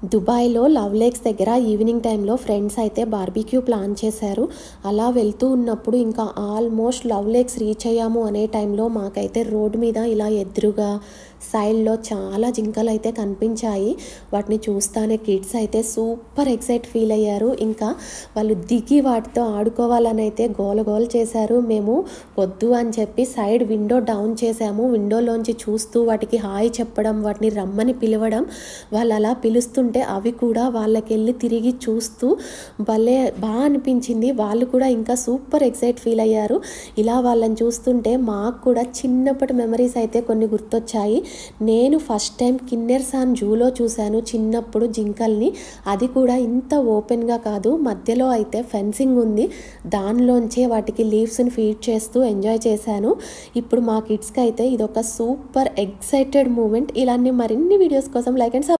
దుబాయ్‌లో love lakes దగ్గర evening టైంలో ఫ్రెండ్స్ అయితే బార్బిక్యూ ప్లాన్ చేశారు. అలా వెళ్తూ ఉన్నప్పుడు ఇంకా ఆల్మోస్ట్ లవ్ లేక్స్ రీచ్ అయ్యాము అనే టైంలో మాకైతే రోడ్ మీద ఇలా ఎదురుగా సైడ్‌లో చాలా జింకలైతే కనిపించాయి. వాటిని చూస్తానే కిడ్స్ అయితే సూపర్ ఎక్సైట్ ఫీల్ అయ్యారు. ఇంకా వాళ్ళు దిగి వాటితో ఆడుకోవాలని అయితే గోల చేశారు. మేము వద్దు అని చెప్పి సైడ్ విండో డౌన్ చేసాము. విండోలోంచి చూస్తూ వాటికి హాయ్ చెప్పడం, వాటిని రమ్మని పిలవడం, వాళ్ళు అలా పిలుస్తుంటే అవి కూడా వాళ్ళకెళ్ళి తిరిగి చూస్తూ భలే బాగా అనిపించింది. వాళ్ళు కూడా ఇంకా సూపర్ ఎక్సైట్ ఫీల్ అయ్యారు. ఇలా వాళ్ళని చూస్తుంటే మాకు కూడా చిన్నప్పటి మెమరీస్ అయితే కొన్ని గుర్తొచ్చాయి. నేను ఫస్ట్ టైం కిన్నెర్సాన్ జూలో చూశాను చిన్నప్పుడు జింకల్ని. అది కూడా ఇంత ఓపెన్గా కాదు, మధ్యలో అయితే ఫెన్సింగ్ ఉంది. దానిలోంచే వాటికి లీవ్స్ని ఫీడ్ చేస్తూ ఎంజాయ్ చేశాను. ఇప్పుడు మా కిడ్స్కి అయితే ఇదొక సూపర్ ఎక్సైటెడ్ మూమెంట్. ఇలాంటి మరిన్ని వీడియోస్ కోసం లైక్ అండ్